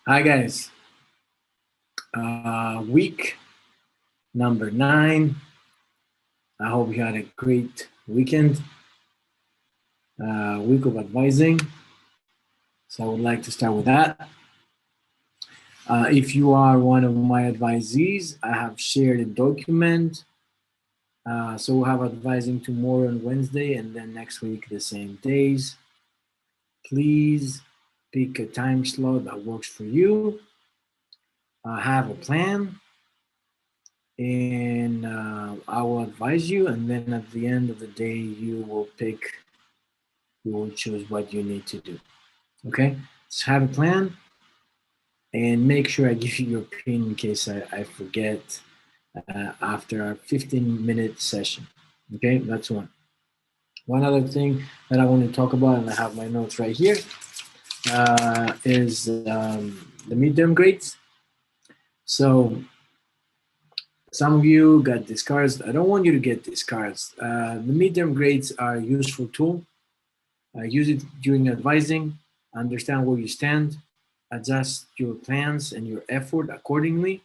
Hi guys, week number 9. I hope you had a great weekend, week of advising. So I would like to start with that. If you are one of my advisees, I have shared a document. So we'll have advising tomorrow on Wednesday and then next week the same days. Please pick a time slot that works for you. Have a plan and I will advise you, and then at the end of the day you will choose what you need to do. Okay, so have a plan and make sure I give you your pin in case I forget after our 15-minute session. Okay, that's one other thing that I want to talk about, and I have my notes right here, is the midterm grades. So some of you got discards. I don't want you to get discards. The midterm grades are a useful tool. Use it during advising, understand where you stand, adjust your plans and your effort accordingly.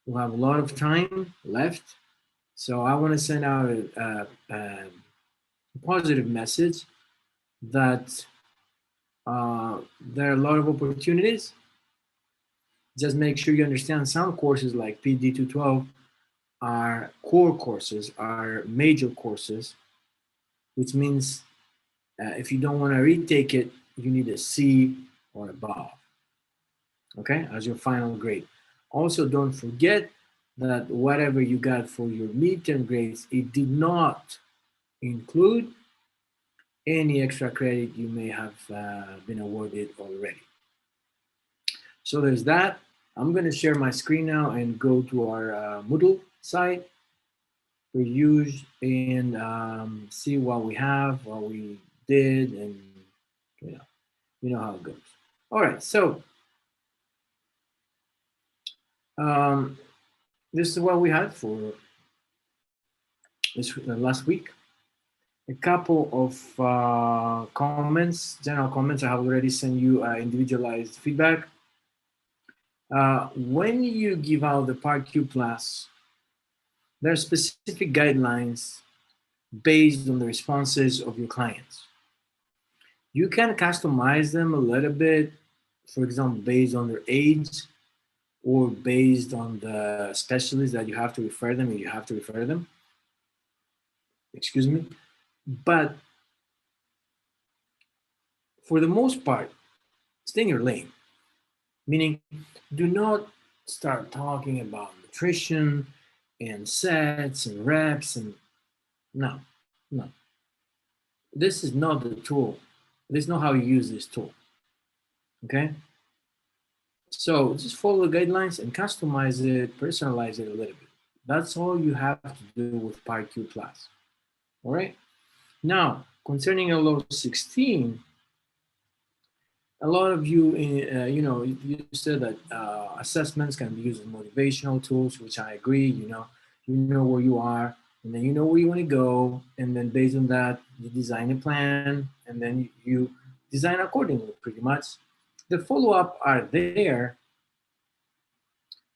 We'll have a lot of time left. So I want to send out a positive message that there are a lot of opportunities. Just make sure you understand some courses like PED212 are core courses, are major courses, which means if you don't want to retake it, you need a C or above, okay, as your final grade. Also, don't forget that whatever you got for your midterm grades, it did not include any extra credit you may have been awarded already. So there's that. I'm going to share my screen now and go to our Moodle site for use and see what we have, what we did, and you know how it goes. All right, so um, this is what we had for this last week. A couple of comments, general comments. I have already sent you individualized feedback. When you give out the Part Q Plus, there are specific guidelines based on the responses of your clients. You can customize them a little bit, for example, based on their age or based on the specialist that you have to refer them, and you have to refer them. Excuse me. But for the most part, stay in your lane. Meaning, do not start talking about nutrition and sets and reps and no, no. This is not the tool. This is not how you use this tool. Okay? So just follow the guidelines and customize it, personalize it a little bit. That's all you have to do with Part Q Plus. All right? Now, concerning LO 16, a lot of you, you said that assessments can be used as motivational tools, which I agree. You know where you are, and then you know where you want to go, and then based on that, you design a plan, and then you design accordingly, pretty much. The follow-up are there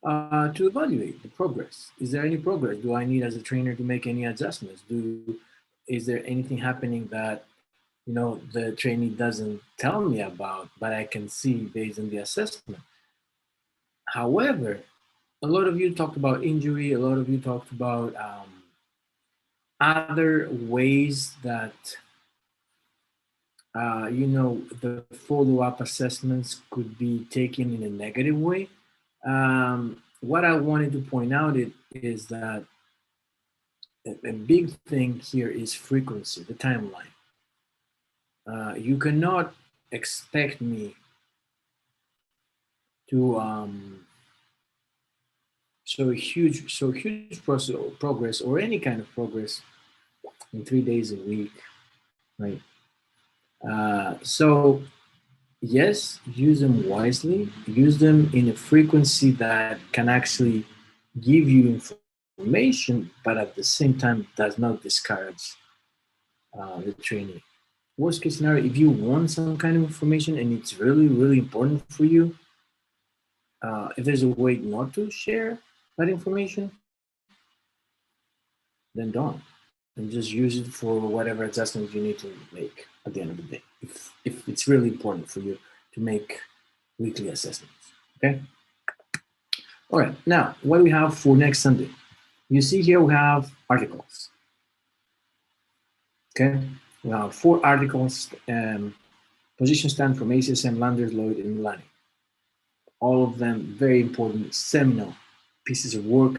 to evaluate the progress. Is there any progress? Do I need as a trainer to make any adjustments? Is there anything happening that the trainee doesn't tell me about, but I can see based on the assessment? However, a lot of you talked about injury. A lot of you talked about other ways that the follow-up assessments could be taken in a negative way. What I wanted to point out is that a big thing here is frequency, the timeline. You cannot expect me to show huge progress or any kind of progress in 3 days a week, right? So yes, use them wisely. Use them in a frequency that can actually give you information, but at the same time does not discourage the trainee. Worst case scenario, if you want some kind of information and it's really, really important for you, If there's a way not to share that information, then don't. And just use it for whatever adjustments you need to make at the end of the day, if it's really important for you to make weekly assessments. Okay. All right. Now, what do we have for next Sunday? You see here we have articles. Okay. We have 4 articles. Position stand from ACSM, Landers, Lloyd, and Milani. All of them very important, seminal pieces of work.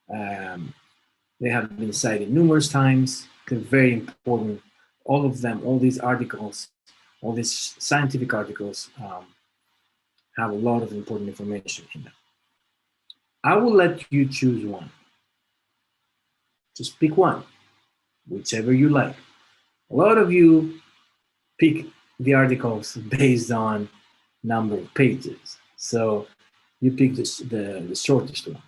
They have been cited numerous times. They're very important. All of them, all these articles, all these scientific articles have a lot of important information in them. I will let you choose one. Just pick one, whichever you like. A lot of you pick the articles based on number of pages. So you pick the shortest one.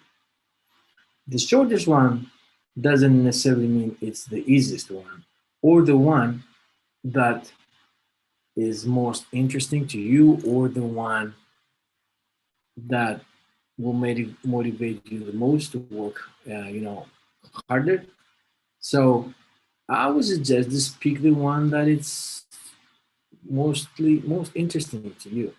The shortest one doesn't necessarily mean it's the easiest one or the one that is most interesting to you or the one that will motivate you the most to work, harder. So I would suggest just pick the one that it's most interesting to you,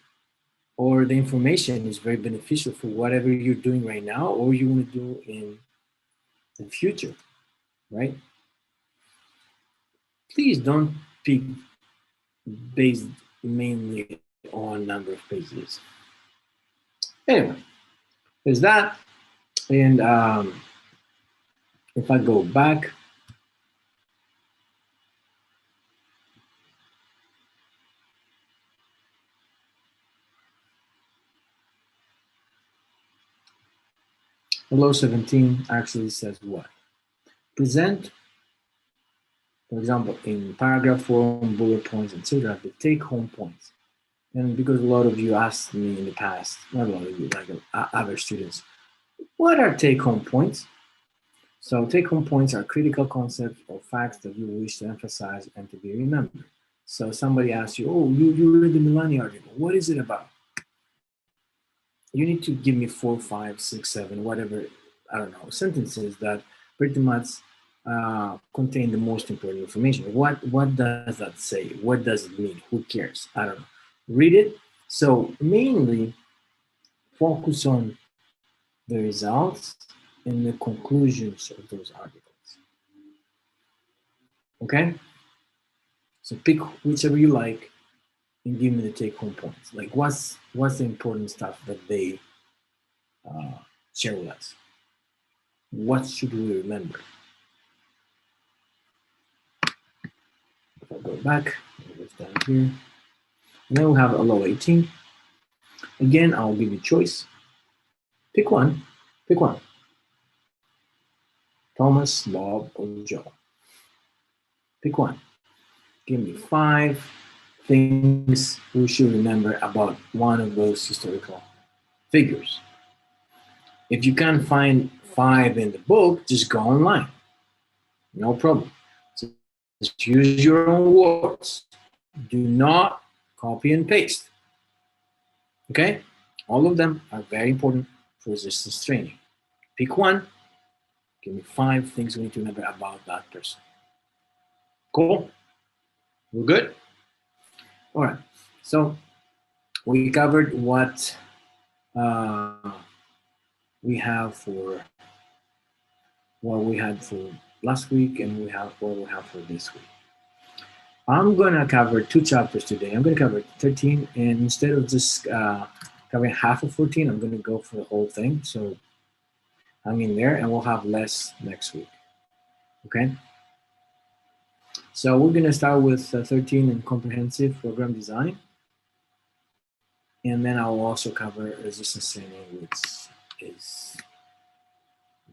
or the information is very beneficial for whatever you're doing right now or you want to do in the future, right? Please don't pick based mainly on number of pages. Anyway, there's that. And if I go back, below 17 actually says what? Present, for example, in paragraph form, bullet points, etc., the take-home points. And because a lot of you asked me in the past, not a lot of you, like other students, what are take-home points? So take-home points are critical concepts or facts that you wish to emphasize and to be remembered. So somebody asks you, oh, you read the Milani article. What is it about? You need to give me 4, 5, 6, 7, whatever, I don't know, sentences that pretty much contain the most important information. What does that say? What does it mean? Who cares? I don't know. Read it. So mainly focus on the results and the conclusions of those articles. Okay? So pick whichever you like and give me the take-home points. Like what's the important stuff that they share with us? What should we remember? If I go back, it's down here. And then we have a low 18. Again, I'll give you choice. Pick one. Pick one. Thomas, Bob, or Joe. Pick one. Give me 5 things we should remember about one of those historical figures. If you can't find 5 in the book, just go online. No problem. Just use your own words. Do not copy and paste. Okay? All of them are very important for resistance training. Pick one. Give me 5 things we need to remember about that person. Cool? We're good? All right. So we covered what we have for what we had for last week, and we have what we have for this week. I'm gonna cover 2 chapters today. I'm gonna cover 13, and instead of just covering half of 14, I'm gonna go for the whole thing. So hang in there, and we'll have less next week. Okay. So we're gonna start with 13 in comprehensive program design, and then I'll also cover resistance training, which is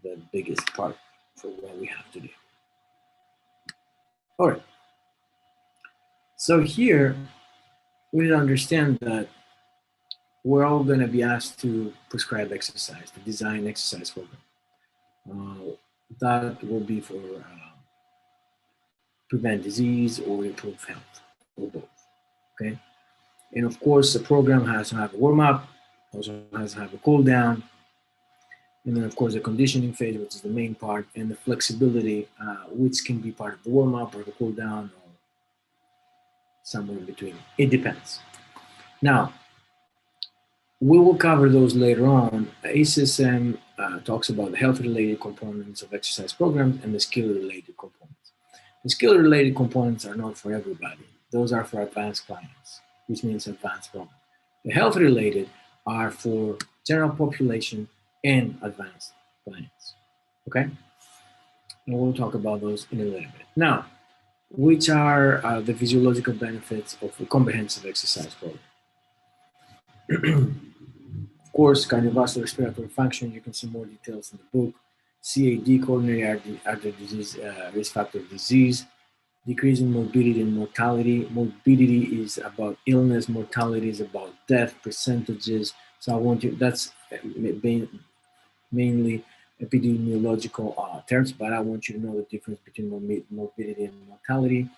the biggest part for what we have to do. All right. So here, we need to understand that we're all going to be asked to prescribe exercise, to design exercise program. That will be for prevent disease or improve health, or both. Okay. And of course, the program has to have a warm up, Also has to have a cool down. And then, of course, the conditioning phase, which is the main part, and the flexibility, which can be part of the warm up or the cool down or somewhere in between. It depends. Now, we will cover those later on. ACSM talks about the health related components of exercise programs and the skill related components. The skill related components are not for everybody, those are for advanced clients, which means advanced programs. The health related are for general population and advanced clients. Okay? And we'll talk about those in a little bit. Now, which are the physiological benefits of a comprehensive exercise program? Of course, cardiovascular respiratory function, you can see more details in the book. CAD, coronary artery disease, risk factor disease, decreasing morbidity and mortality. Morbidity is about illness, mortality is about death percentages. So I want you, that's mainly epidemiological terms, but I want you to know the difference between morbidity and mortality,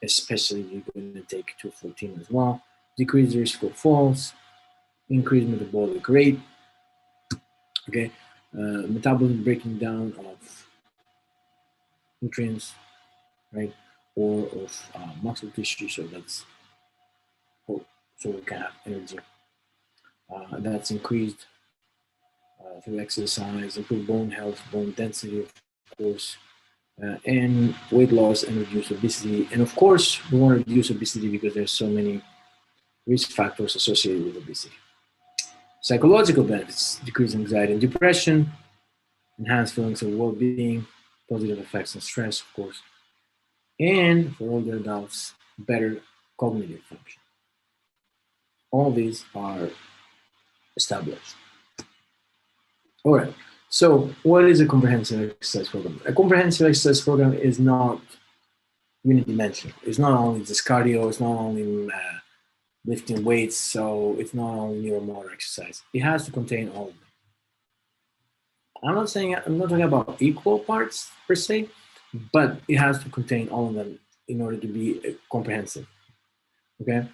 especially if you're going to take 214 as well. Decreased risk of falls, increased metabolic rate, okay, metabolism breaking down of nutrients, right, or of muscle tissue, so that's so we can have energy. That's increased through exercise, improved bone health, bone density, of course, and weight loss and reduce obesity. And of course, we want to reduce obesity because there's so many risk factors associated with obesity. Psychological benefits: decrease anxiety and depression, enhance feelings of well-being, positive effects on stress, of course, and for older adults, better cognitive function. All these are established. All right. So, what is a comprehensive exercise program? A comprehensive exercise program is not unidimensional. It's not only just cardio. It's not only lifting weights. So, it's not only neuromotor exercise. It has to contain all of them. I'm not talking about equal parts per se, but it has to contain all of them in order to be comprehensive. Okay.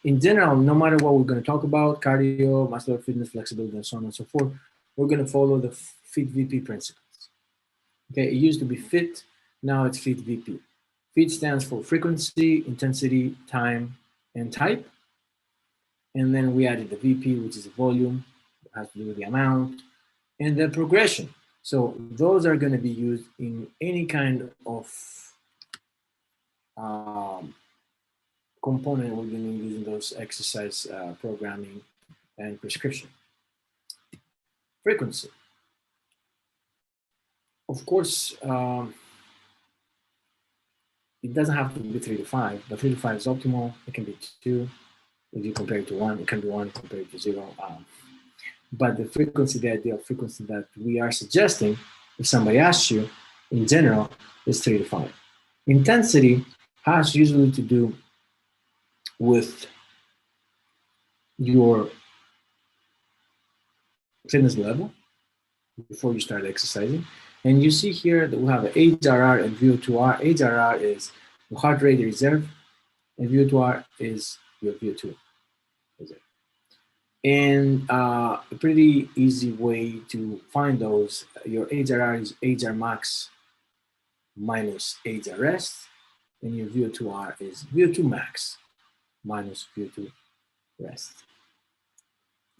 In general, no matter what we're going to talk about, cardio, muscular fitness, flexibility, and so on and so forth, we're going to follow the FIT VP principles. Okay, it used to be FIT, now it's FIT VP. FIT stands for frequency, intensity, time, and type. And then we added the VP, which is the volume, it has to do with the amount, and the progression. So those are going to be used in any kind of component we're going to be using those exercise programming and prescription. Frequency. Of course, it doesn't have to be 3 to 5, but 3 to 5 is optimal. It can be 2. If you compare it to 1, it can be 1 compared to 0. But the frequency, the idea of frequency that we are suggesting, if somebody asks you, in general, is 3 to 5. Intensity has usually to do with your fitness level before you start exercising. And you see here that we have an HRR and VO2R. HRR is the heart rate reserve, and VO2R is your VO2 reserve. And a pretty easy way to find those, your HRR is HR max minus HR rest, and your VO2R is VO2 max minus VO2 rest.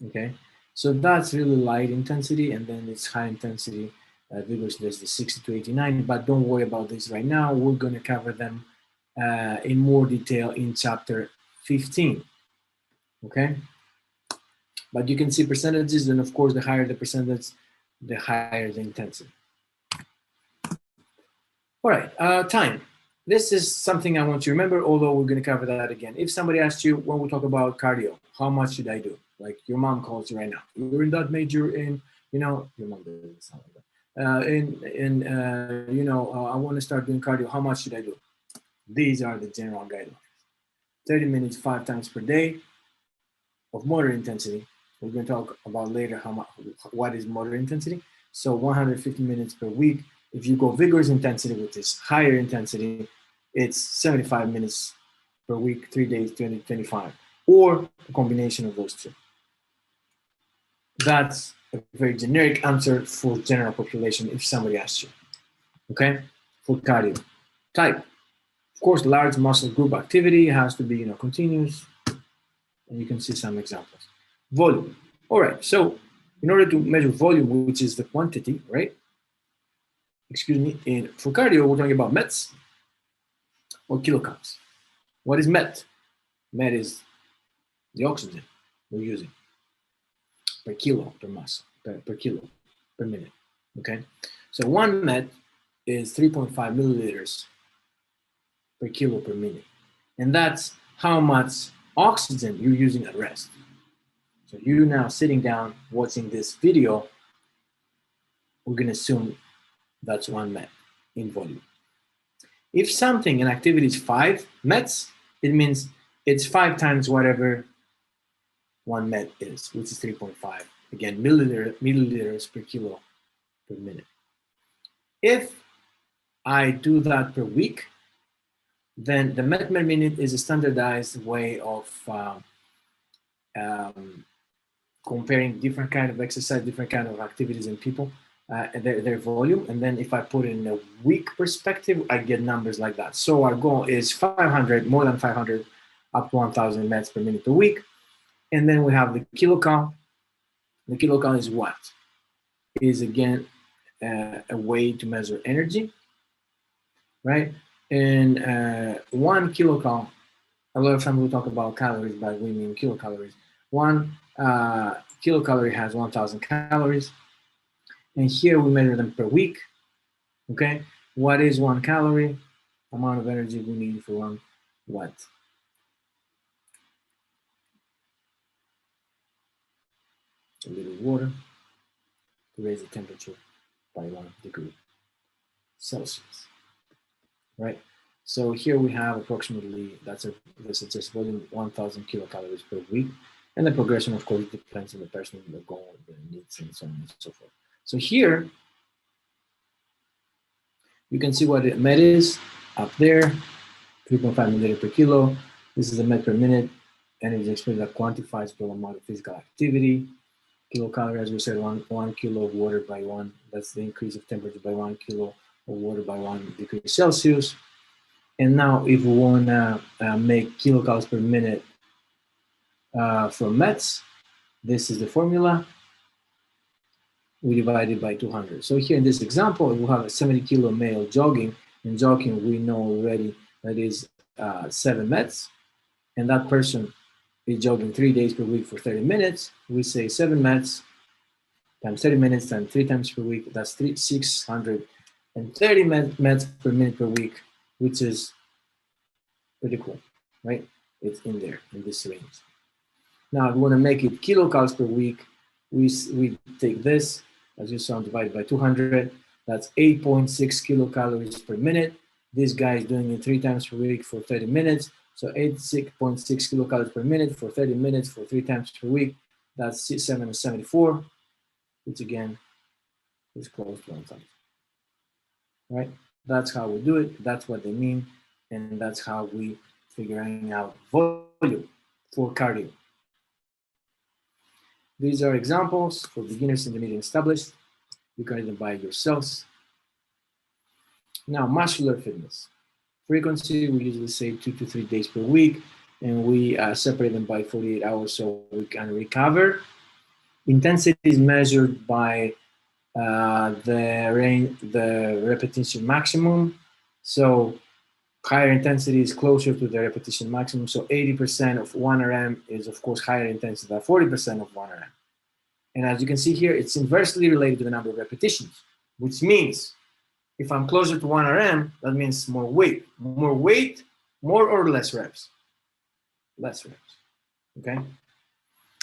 Okay, so that's really light intensity, and then it's high intensity. Vigorous does the 60 to 89, but don't worry about this right now. We're going to cover them in more detail in chapter 15. Okay, but you can see percentages, and of course, the higher the percentage, the higher the intensity. All right, time. This is something I want you to remember, although we're going to cover that again. If somebody asks you, when we talk about cardio, how much should I do? Like your mom calls you right now. You're in that major in, you know, your mom doesn't sound like that. I want to start doing cardio. How much should I do? These are the general guidelines. 30 minutes, 5 times per day of moderate intensity. We're going to talk about later what is moderate intensity. So 150 minutes per week. If you go vigorous intensity, which is higher intensity, it's 75 minutes per week, 3 days, 20, 25, or a combination of those two. That's a very generic answer for general population if somebody asks you. Okay, for cardio. Type. Of course, large muscle group activity has to be continuous, and you can see some examples. Volume. All right, so in order to measure volume, which is the quantity, right? Excuse me, for cardio, we're talking about METs or kilocalories. What is MET? MET is the oxygen we're using per kilo, per mass, per kilo, per minute, okay? So one MET is 3.5 milliliters per kilo per minute. And that's how much oxygen you're using at rest. So you're now sitting down watching this video, we're gonna assume that's 1 MET in volume. If something, an activity is 5 METs, it means it's 5 times whatever 1 MET is, which is 3.5. Again, milliliters per kilo per minute. If I do that per week, then the MET per minute is a standardized way of comparing different kind of exercise, different kind of activities in people, and their volume. And then if I put it in a week perspective, I get numbers like that. So our goal is 500, more than 500, up to 1,000 METs per minute per week. And then we have the kilocal. The kilocal is what? Is again a way to measure energy, right? And 1 kilocal, a lot of times we talk about calories, but we mean kilocalories. 1 kilocalorie has 1,000 calories. And here we measure them per week, okay? What is 1 calorie? Amount of energy we need for 1 watt. A little water to raise the temperature by 1 degree Celsius, right? So here we have approximately, that's just volume 1,000 kilocalories per week. And the progression, of course, depends on the person, the goal, the needs, and so on and so forth. So here, you can see what the MET is up there, 3.5 milliliter per kilo. This is the MET per minute. Energy expression that quantifies the amount of physical activity. Kilocalorie, as we said, one kilo of water by 1. That's the increase of temperature by 1 kilo of water by 1 degree Celsius. And now, if we want to make kilocalories per minute from METs, this is the formula. We divide it by 200. So here in this example, we have a 70 kilo male jogging, and jogging we know already that is 7 METs, and that person is jogging 3 days per week for 30 minutes. We say 7 METs times 30 minutes times 3 times per week. That's 630 METs per minute per week, which is pretty cool, right? It's in there in this range. Now, if we want to make it kilocalories per week, we take this, as you saw, divided by 200. That's 8.6 kilocalories per minute. This guy is doing it 3 times per week for 30 minutes. So 8.6 kilocalories per minute for 30 minutes for 3 times per week. That's 774, which again is close to 1,000. Right? That's how we do it. That's what they mean. And that's how we figuring out volume for cardio. These are examples for beginners, intermediate, and established. You can read them by yourselves. Now, muscular fitness. Frequency, we usually say 2 to 3 days per week, and we separate them by 48 hours so we can recover. Intensity is measured by the repetition maximum. So higher intensity is closer to the repetition maximum. So 80% of 1 RM is, of course, higher intensity than 40% of 1 RM. And as you can see here, it's inversely related to the number of repetitions, which means if I'm closer to 1 RM, that means more weight. More weight, more or less reps? Less reps, okay?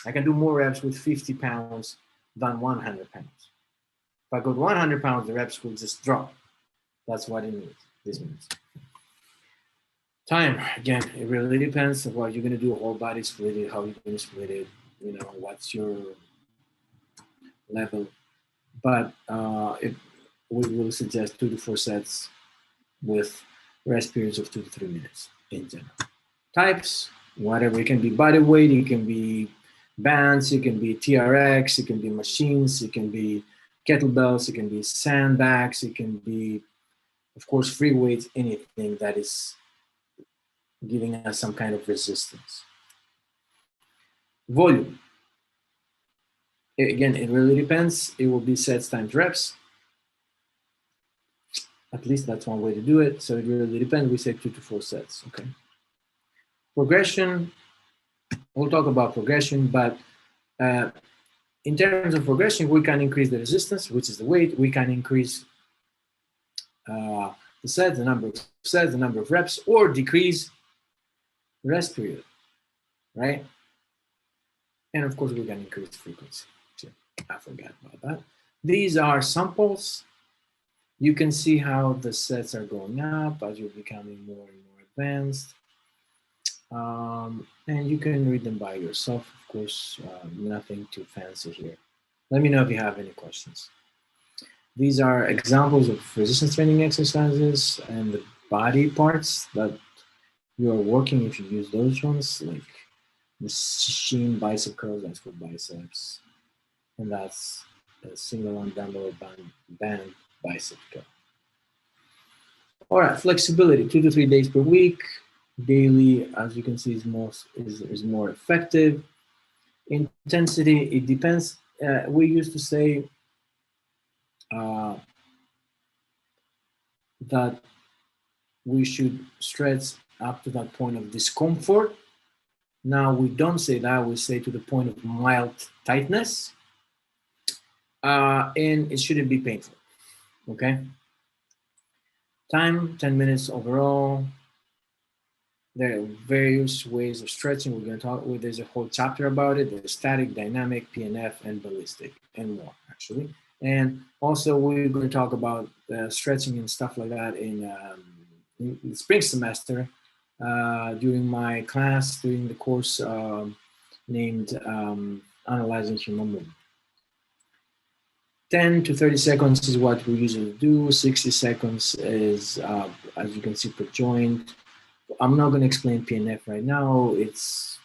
I can do more reps with 50 pounds than 100 pounds. If I go to 100 pounds, the reps will just drop. That's what it means. This means. Time, again, it really depends on what you're gonna do, whole body split it, how you're gonna split it, what's your level. But we will suggest 2 to 4 sets with rest periods of 2 to 3 minutes in general. Types, whatever, it can be body weight, it can be bands, it can be TRX, it can be machines, it can be kettlebells, it can be sandbags, it can be, of course, free weights, anything that is giving us some kind of resistance. Volume. Again, it really depends. It will be sets times reps. At least that's one way to do it. So it really depends. We say 2 to 4 sets, okay? Progression, we'll talk about progression, but in terms of progression, we can increase the resistance, which is the weight. We can increase the sets, the number of sets, the number of reps, or decrease the rest period, right? And of course, we can increase frequency. I forgot about that. These are samples. You can see how the sets are going up as you're becoming more and more advanced. And you can read them by yourself, of course, nothing too fancy here. Let me know if you have any questions. These are examples of resistance training exercises and the body parts that you are working if you use those ones, like the machine bicep curls, that's for biceps. And that's a single arm dumbbell band bicep curl. All right, flexibility, 2 to 3 days per week. Daily, as you can see, is more effective. Intensity, it depends. We used to say that we should stretch up to that point of discomfort. Now we don't say that, we say to the point of mild tightness. And it shouldn't be painful, okay? Time, 10 minutes overall. There are various ways of stretching. We're going to talk, there's a whole chapter about it. There's static, dynamic, PNF, and ballistic, and more, actually. And also, we're going to talk about stretching and stuff like that in the spring semester during my class, during the course named Analyzing Human Movement. 10 to 30 seconds is what we usually do. 60 seconds is, as you can see, per joint. I'm not going to explain PNF right now. It's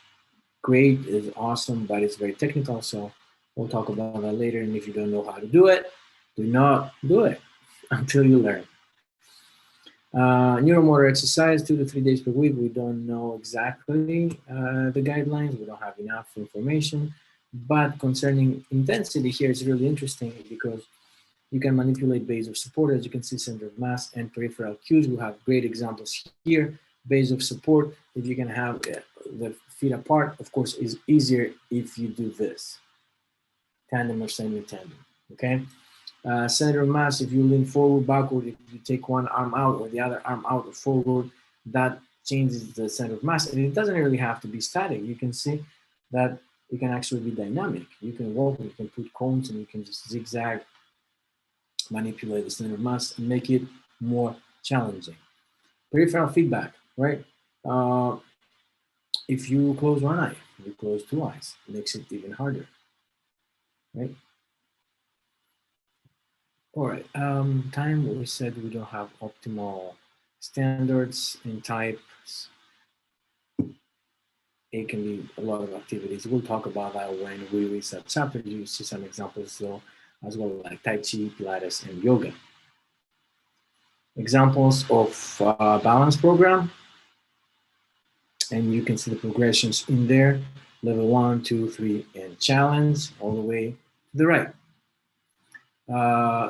great, it's awesome, but it's very technical, so we'll talk about that later. And if you don't know how to do it, do not do it until you learn. Neuromotor exercise, 2 to 3 days per week. We don't know exactly the guidelines. We don't have enough information. But concerning intensity here, it's really interesting because you can manipulate base of support. As you can see, center of mass and peripheral cues. We have great examples here. Base of support, if you can have the feet apart, of course, is easier if you do this. Tandem or semi-tandem, okay? Center of mass, if you lean forward, backward, if you take one arm out or the other arm out or forward, that changes the center of mass. And it doesn't really have to be static. You can see that it can actually be dynamic. You can walk, you can put cones, and you can just zigzag, manipulate the center of mass and make it more challenging. Peripheral feedback, right? If you close one eye, you close two eyes, it makes it even harder, right? All right, time, we said we don't have optimal standards in types. It can be a lot of activities. We'll talk about that when we read that chapter. You see some examples though, as well, like Tai Chi, Pilates, and yoga. Examples of balance program. And you can see the progressions in there, level 1, 2, 3, and challenge, all the way to the right.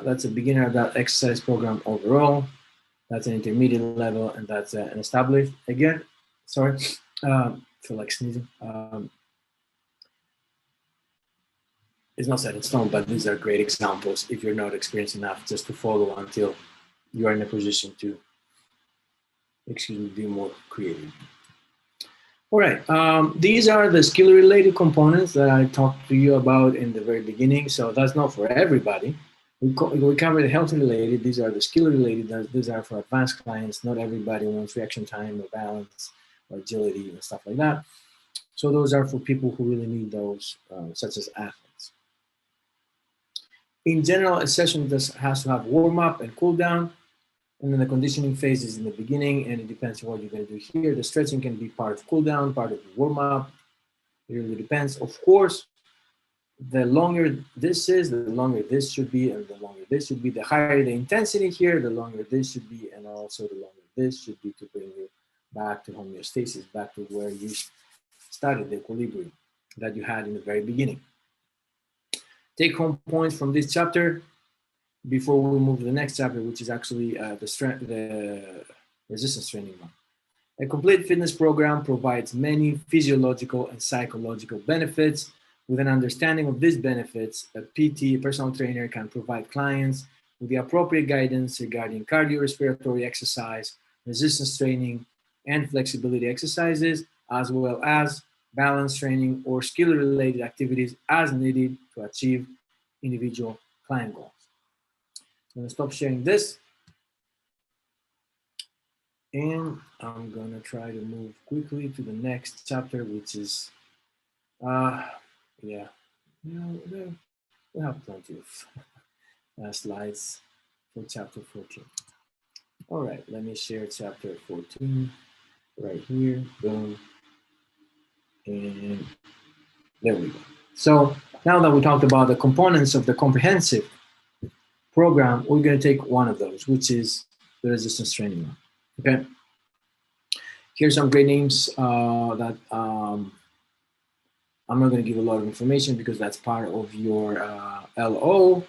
That's a beginner that exercise program overall. That's an intermediate level, and that's an established. Again, sorry, feel like sneezing. It's not set in stone, but these are great examples if you're not experienced enough just to follow until you are in a position to, be more creative. All right, these are the skill-related components that I talked to you about in the very beginning. So that's not for everybody. We covered the health-related. These are the skill-related. These are for advanced clients. Not everybody wants reaction time or balance or agility and stuff like that. So those are for people who really need those, such as athletes. In general, a session has to have warm-up and cool-down. And then the conditioning phase is in the beginning, and it depends on what you're going to do here. The stretching can be part of cool down, part of the warm up. It really depends. Of course, the longer this is, the longer this should be, and the longer this should be. The higher the intensity here, the longer this should be, and also the longer this should be to bring you back to homeostasis, back to where you started, the equilibrium that you had in the very beginning. Take home points from this chapter before we move to the next chapter, which is actually the resistance training one. A complete fitness program provides many physiological and psychological benefits. With an understanding of these benefits, a PT, a personal trainer, can provide clients with the appropriate guidance regarding cardiorespiratory exercise, resistance training, and flexibility exercises, as well as balance training or skill-related activities as needed to achieve individual client goals. I'm going to stop sharing this. And I'm going to try to move quickly to the next chapter, which is, we have plenty of slides for chapter 14. All right, let me share chapter 14 right here. Boom. And there we go. So now that we talked about the components of the comprehensive program, we're going to take one of those, which is the resistance training one. Okay. Here's some great names that I'm not going to give a lot of information because that's part of your LO.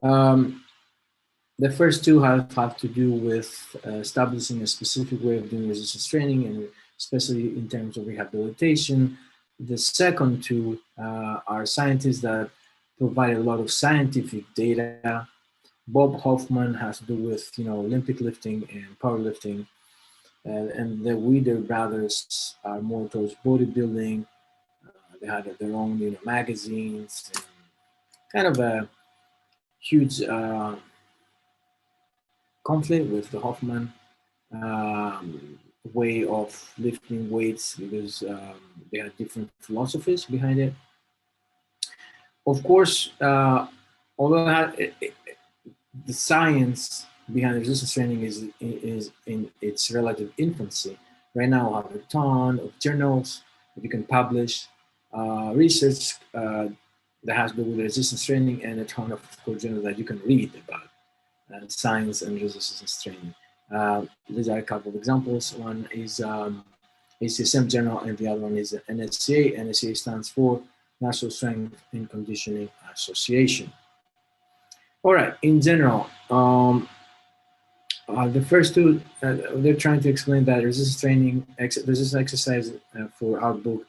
The first two have to do with establishing a specific way of doing resistance training, and especially in terms of rehabilitation. The second two are scientists that provide a lot of scientific data. Bob Hoffman has to do with Olympic lifting and powerlifting, and the Weider brothers are more towards bodybuilding. They had their own magazines, and kind of a huge conflict with the Hoffman way of lifting weights because they had different philosophies behind it. Of course, although the science behind resistance training is in its relative infancy. Right now, I have a ton of journals that you can publish, research that has to do with resistance training, and a ton of course, journals that you can read about science and resistance training. These are a couple of examples. One is ACSM Journal, and the other one is NSCA. NSCA stands for National Strength and Conditioning Association. All right, in general, the first two, they're trying to explain that resistance training, resistance exercise for our book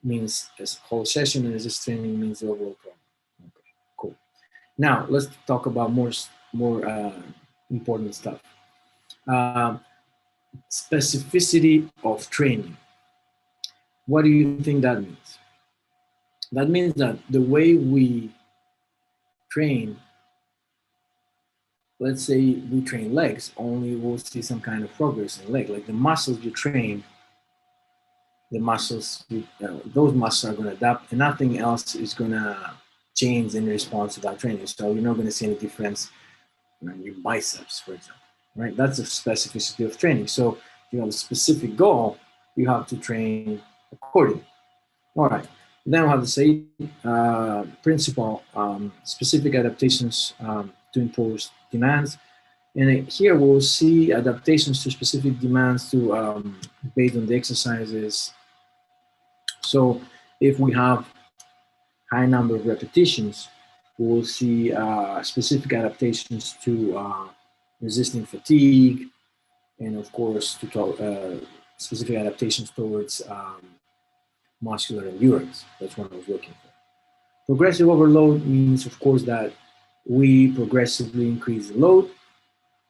means a whole session, and resistance training means the overall program. Okay, cool. Now, let's talk about more important stuff. Specificity of training. What do you think that means? That means that the way we train, let's say we train legs, only we'll see some kind of progress in leg. Like the muscles you train, the muscles, those muscles are going to adapt, and nothing else is going to change in response to that training. So you're not going to see any difference in your biceps, for example, right? That's the specificity of training. So if you have a specific goal, you have to train accordingly. All right. Then we have the same principle, specific adaptations to impose demands. And here we'll see adaptations to specific demands to based on the exercises. So if we have high number of repetitions, we'll see specific adaptations to resisting fatigue, and of course to specific adaptations towards muscular endurance. That's what I was looking for. Progressive overload means, of course, that we progressively increase the load,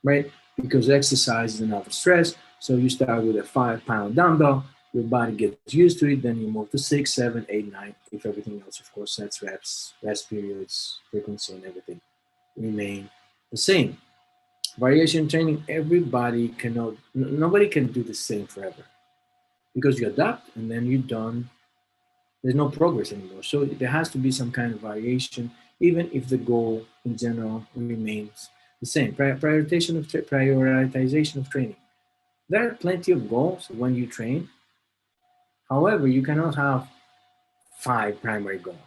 right? Because exercise is another stress. So you start with a 5-pound dumbbell, your body gets used to it, then you move to 6, 7, 8, 9. If everything else, of course, sets, reps, rest periods, frequency, and everything remain the same. Variation training, nobody can do the same forever because you adapt and then you're done. There's no progress anymore. So there has to be some kind of variation, even if the goal in general remains the same. Prioritization of training. There are plenty of goals when you train. However, you cannot have 5 primary goals.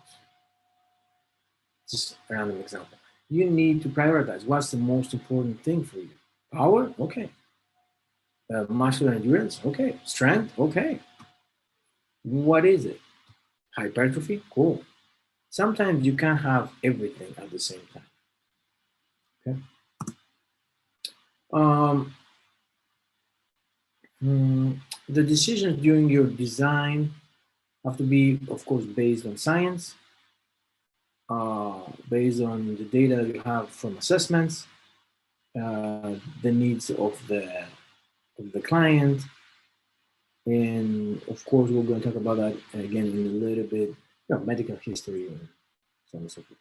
Just a random example. You need to prioritize what's the most important thing for you. Power, okay. Muscular endurance, okay. Strength, okay. What is it? Hypertrophy, cool. Sometimes you can't have everything at the same time. Okay. The decisions during your design have to be, of course, based on science, based on the data that you have from assessments, the needs of the client, and of course, we're going to talk about that again in a little bit, medical history and so on and so forth.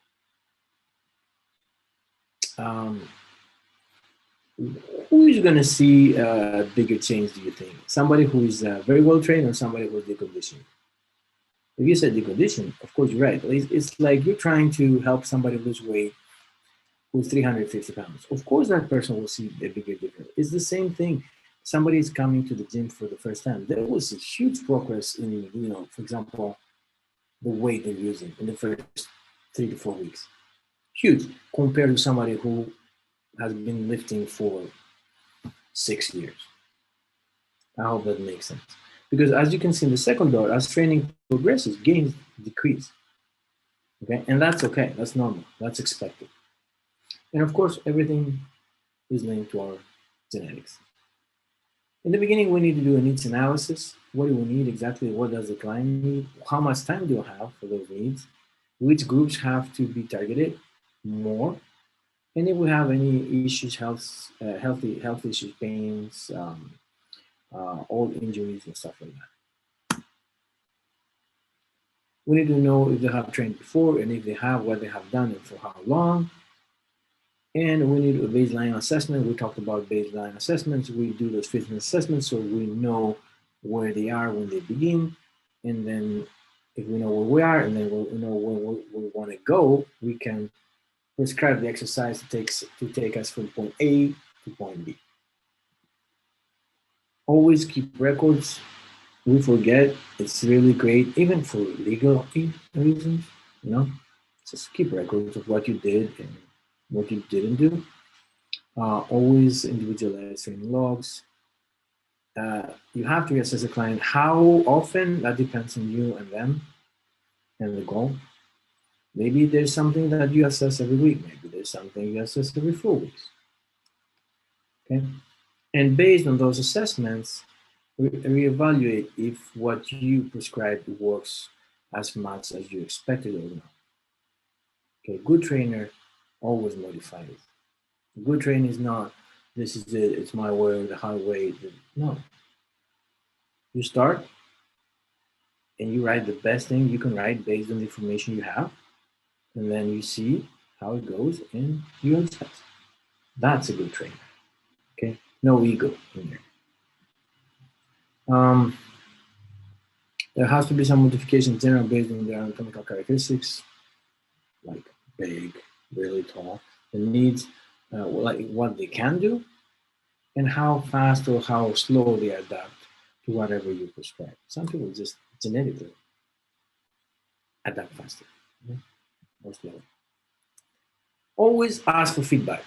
Who is going to see a bigger change, do you think? Somebody who is very well trained or somebody who's deconditioned? If you said deconditioned, of course, you're right. It's like you're trying to help somebody lose weight who's 350 pounds. Of course, that person will see a bigger difference. It's the same thing. Somebody is coming to the gym for the first time. There was a huge progress in, for example, the weight they're using in the first 3 to 4 weeks. Huge compared to somebody who has been lifting for 6 years. I hope that makes sense. Because as you can see in the second dot, as training progresses, gains decrease. Okay, and that's okay. That's normal. That's expected. And of course, everything is linked to our genetics. In the beginning, we need to do a needs analysis. What do we need exactly? What does the client need? How much time do you have for those needs? Which groups have to be targeted more? And if we have any issues, health issues, pains, old injuries and stuff like that. We need to know if they have trained before, and if they have, what they have done and for how long. And we need a baseline assessment. We talked about baseline assessments. We do those fitness assessments so we know where they are when they begin. And then if we know where we are and then we know where we want to go, we can prescribe the exercise to take us from point A to point B. Always keep records. We forget. It's really great, even for legal reasons, just keep records of what you did and what you didn't do. Always individualized training logs. You have to assess a client. How often? That depends on you and them and the goal. Maybe there's something that you assess every week. Maybe there's something you assess every 4 weeks. Okay? And based on those assessments, we evaluate if what you prescribed works as much as you expected or not. Okay, good trainer always modifies. Good training is not, this is it, it's my way, the highway. No. You start and you write the best thing you can write based on the information you have. And then you see how it goes and you adjust. That's a good trainer. Okay? No ego in there. There has to be some modification in general based on their anatomical characteristics, like big, really tall, the needs, like what they can do, and how fast or how slow they adapt to whatever you prescribe. Some people just genetically adapt faster, or slower. Always ask for feedback.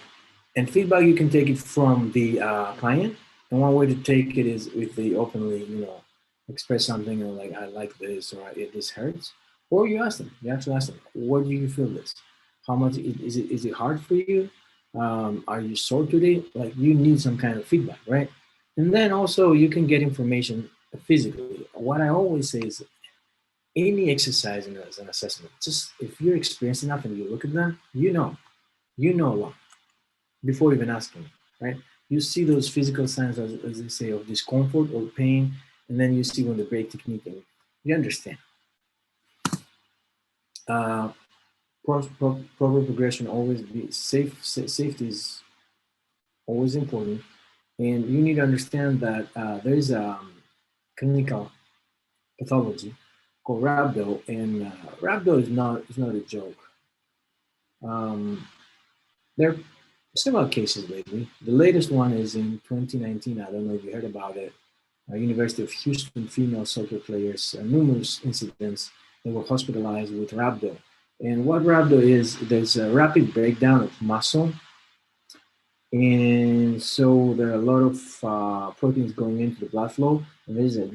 And feedback, you can take it from the client. And one way to take it is with the openly, express something like, I like this, or this hurts. Or you ask them, you actually ask them, what do you feel this? How much, is it hard for you? Are you sore today? Like, you need some kind of feedback, right? And then also you can get information physically. What I always say is any exercise as an assessment, just if you're experienced enough and you look at them, you know a lot before even asking, right? You see those physical signs, as they say, of discomfort or pain, and then you see when the break technique, and you understand. Proper progression, always be safe. Safety is always important, and you need to understand that there is a clinical pathology called rhabdo, and rhabdo is not a joke. There are several cases lately. The latest one is in 2019. I don't know if you heard about it. University of Houston female soccer players, numerous incidents they were hospitalized with rhabdo. And what rhabdo is, there's a rapid breakdown of muscle. And so there are a lot of proteins going into the blood flow, and there's a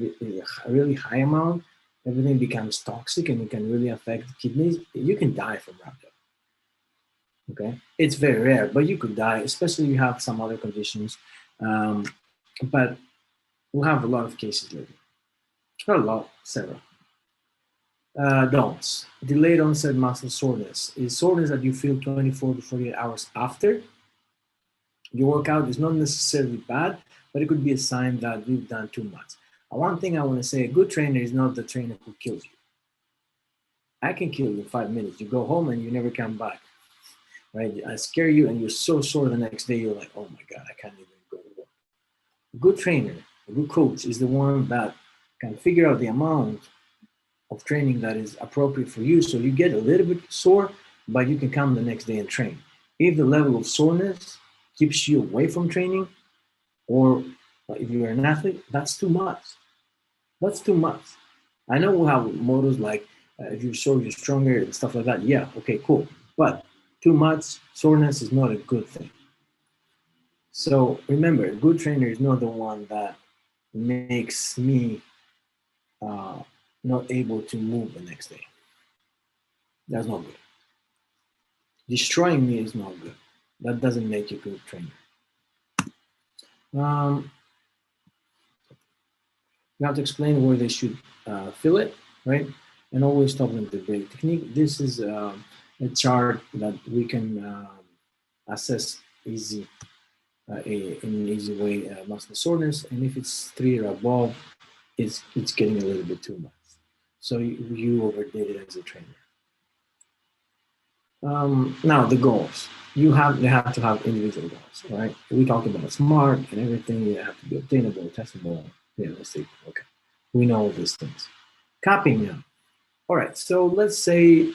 really high amount. Everything becomes toxic, and it can really affect the kidneys. You can die from rhabdo. Okay, it's very rare, but you could die, especially if you have some other conditions. But we'll have a lot of cases later. Not a lot, several. Don'ts. Delayed onset muscle soreness is soreness that you feel 24 to 48 hours after your workout. Is not necessarily bad, but it could be a sign that you've done too much. One thing I want to say, a good trainer is not the trainer who kills you. I can kill you in 5 minutes. You go home and you never come back, right? I scare you and you're so sore the next day, you're like, oh my God, I can't even go to work. A good trainer, a good coach is the one that can figure out the amount of training that is appropriate for you, so you get a little bit sore, but you can come the next day and train. If the level of soreness keeps you away from training, or if you're an athlete, that's too much. That's too much. I know we'll have mottos like if you're sore, you're stronger, and stuff like that. Yeah, okay, cool. But too much soreness is not a good thing. So remember, a good trainer is not the one that makes me not able to move the next day. That's not good. Destroying me is not good. That doesn't make you a good trainer. You have to explain where they should fill it, right? And always stop them the break technique. This is a chart that we can assess in an easy way muscle soreness. And if it's 3 or above, it's getting a little bit too much. So you overdid it as a trainer. Now the goals. They have to have individual goals, right? We talked about SMART and everything. They have to be obtainable, testable, realistic. Okay, we know all these things. Capping now. All right, so let's say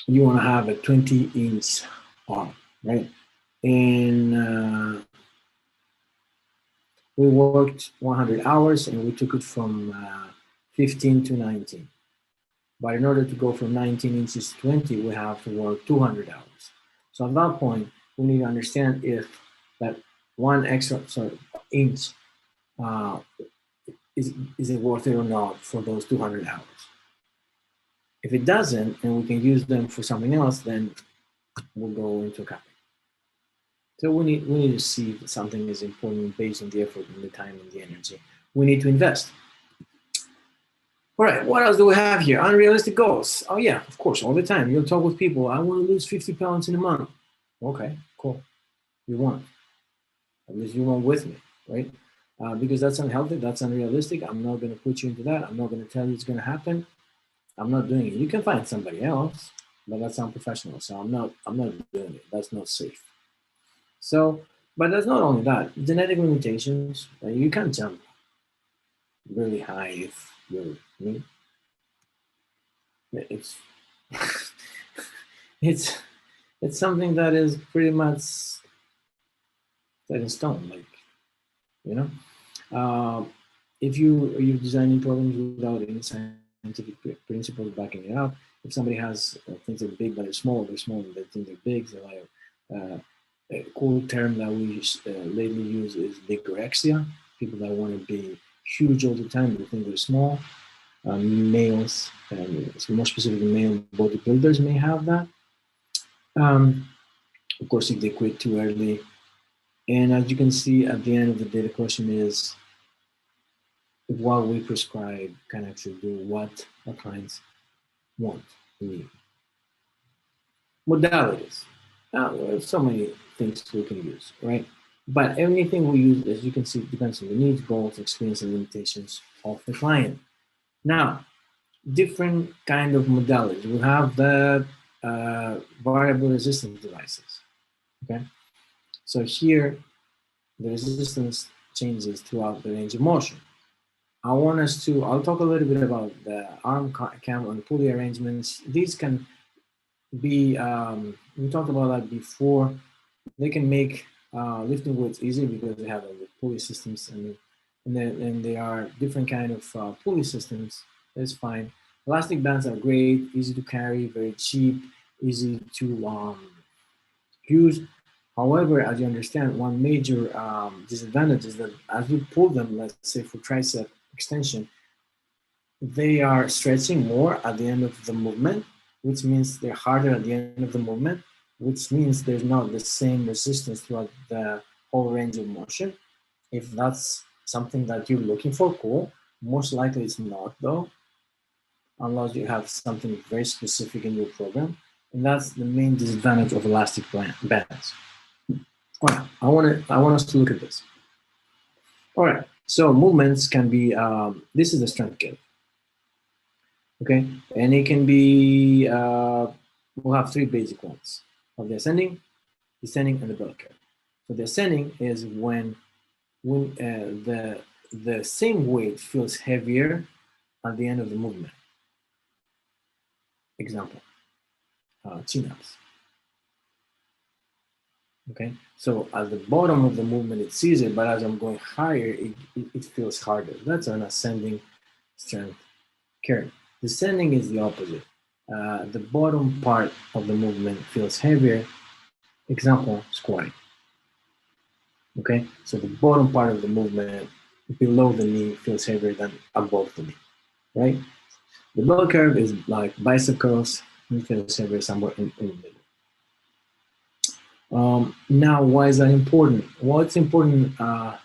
you want to have a 20-inch arm, right? And we worked 100 hours and we took it from 15 to 19. But in order to go from 19 inches to 20, we have to work 200 hours. So at that point, we need to understand if that one extra inch is it worth it or not for those 200 hours. If it doesn't, and we can use them for something else, then we'll go into capping. So we need to see if something is important based on the effort and the time and the energy we need to invest. All right, what else do we have here? Unrealistic goals. Oh yeah, of course, all the time. You'll talk with people, I want to lose 50 pounds in a month. Okay, cool. You won't. At least you won't with me, right? Because that's unhealthy, that's unrealistic. I'm not going to put you into that. I'm not going to tell you it's going to happen. I'm not doing it. You can find somebody else, but that's unprofessional. So I'm not doing it. That's not safe. So, but that's not only that. Genetic limitations. You can't jump really high if you're me. It's it's something that is pretty much set in stone. Like, you know, if you're designing programs without any scientific principles backing it up, if somebody has thinks they're big but they're small, they think they're big. So like a cool term that we lately use is bigorexia. People that want to be huge all the time, they think they're small. Males, more specifically male bodybuilders may have that. Of course, if they quit too early. And as you can see at the end of the day, the question is, if what we prescribe can actually do what our clients want, need. Modalities. Now, there's so many things we can use, right? But anything we use, as you can see, depends on the needs, goals, experience, and limitations of the client. Now, different kind of modalities. We have the variable resistance devices, okay? So here, the resistance changes throughout the range of motion. I'll talk a little bit about the arm cam and pulley arrangements. These can be, we talked about that before. They can make lifting weights easier because they have the pulley systems and there are different kind of pulley systems. That's fine. Elastic bands are great, easy to carry, very cheap, easy to use. However, as you understand, one major disadvantage is that as you pull them, let's say for tricep extension, they are stretching more at the end of the movement, which means they're harder at the end of the movement, which means there's not the same resistance throughout the whole range of motion. If that's something that you're looking for, cool. Most likely it's not though, unless you have something very specific in your program. And that's the main disadvantage of elastic bands. All right, I want us to look at this. All right, so movements can be, this is the strength curve, okay? And it can be, we'll have three basic ones of the ascending, descending, and the bell curve. So the ascending is when the same weight feels heavier at the end of the movement. Example, chin-ups. Okay, so at the bottom of the movement it's easier, but as I'm going higher, it feels harder. That's an ascending strength curve. Descending is the opposite. The bottom part of the movement feels heavier. Example, squatting. Okay, so the bottom part of the movement below the knee feels heavier than above the knee, right? The bell curve is like bicep curls, it feels heavier somewhere in the middle. Now, why is that important? Well, it's important. A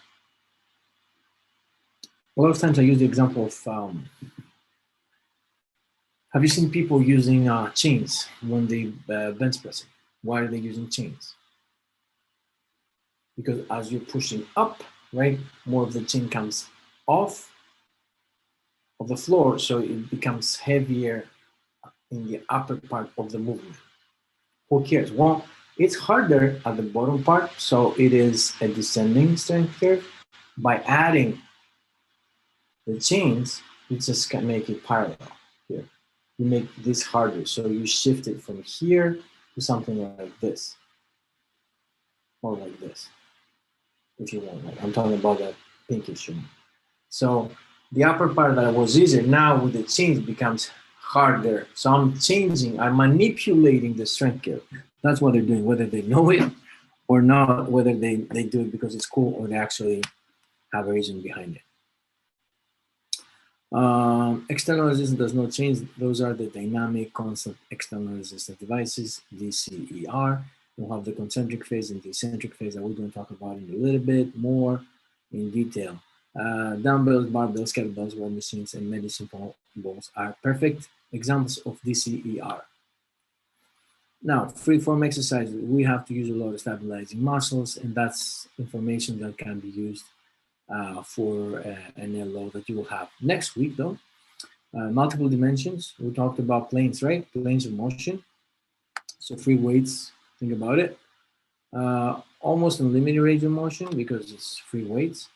lot of times I use the example of, have you seen people using chains when they bench pressing? Why are they using chains? Because as you're pushing up, right, more of the chain comes off of the floor, so it becomes heavier in the upper part of the movement. Who cares? Well, it's harder at the bottom part, so it is a descending strength curve. By adding the chains, you just can make it parallel here. You make this harder, so you shift it from here to something like this, or like this, if you want. Like I'm talking about that pinkish one. So the upper part that was easier, now with the chains becomes harder. So I'm changing, I'm manipulating the strength curve. That's what they're doing, whether they know it or not, whether they do it because it's cool or they actually have a reason behind it. External resistance does not change. Those are the dynamic constant external resistance devices, DCER. We'll have the concentric phase and the eccentric phase that we're going to talk about in a little bit more in detail. Dumbbells, barbells, kettlebells, wall machines, and medicine balls are perfect examples of DCER. Now, free-form exercises, we have to use a lot of stabilizing muscles, and that's information that can be used for an LO that you will have next week, though. Multiple dimensions, we talked about planes, right? Planes of motion. So free weights, think about it. Almost unlimited range of motion because it's free weights.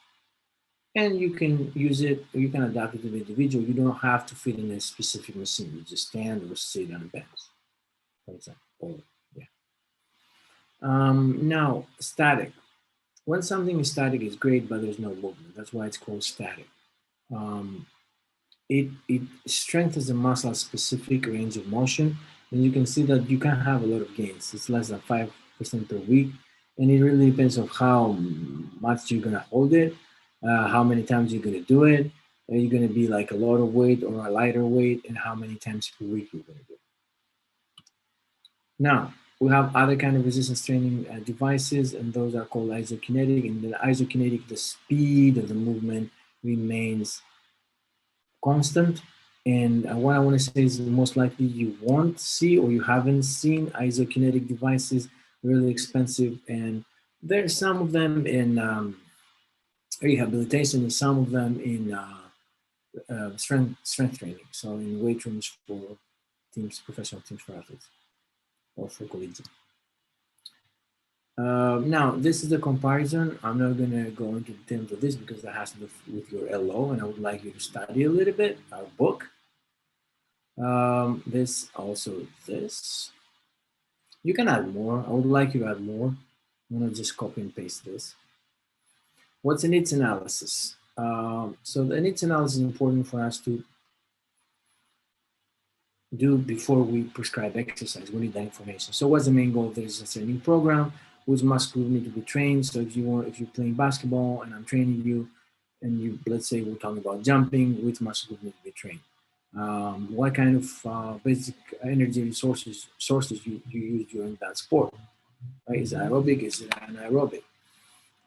And you can use it, you can adapt it to the individual. You don't have to fit in a specific machine. You just stand or sit on a bench, for example. Yeah. Now, static. When something is static, it's great, but there's no movement. That's why it's called static. It strengthens the muscle specific range of motion, and you can see that you can have a lot of gains. It's less than 5% per week, and it really depends on how much you're gonna hold it, how many times you're gonna do it. Are you gonna be like a lot of weight or a lighter weight, and how many times per week you're gonna do it. Now, we have other kind of resistance training devices, and those are called isokinetic. And the isokinetic, the speed of the movement remains constant. And what I want to say is most likely you won't see or you haven't seen isokinetic devices, really expensive. And there's some of them in rehabilitation and some of them in strength training. So in weight rooms for teams, professional teams for athletes or for collegiate. Now, this is the comparison. I'm not going to go into details of this because that has to do with your LO, and I would like you to study a little bit our book. This. You can add more. I would like you to add more. I'm going to just copy and paste this. What's a needs analysis? So the needs analysis is important for us to do before we prescribe exercise. We need that information. So what's the main goal? There's a training program, which muscle need to be trained. So if you're playing basketball and I'm training you, and you, let's say we're talking about jumping, which muscle group need to be trained? What kind of basic energy sources you use during that sport? Right? Is it aerobic? Is it anaerobic?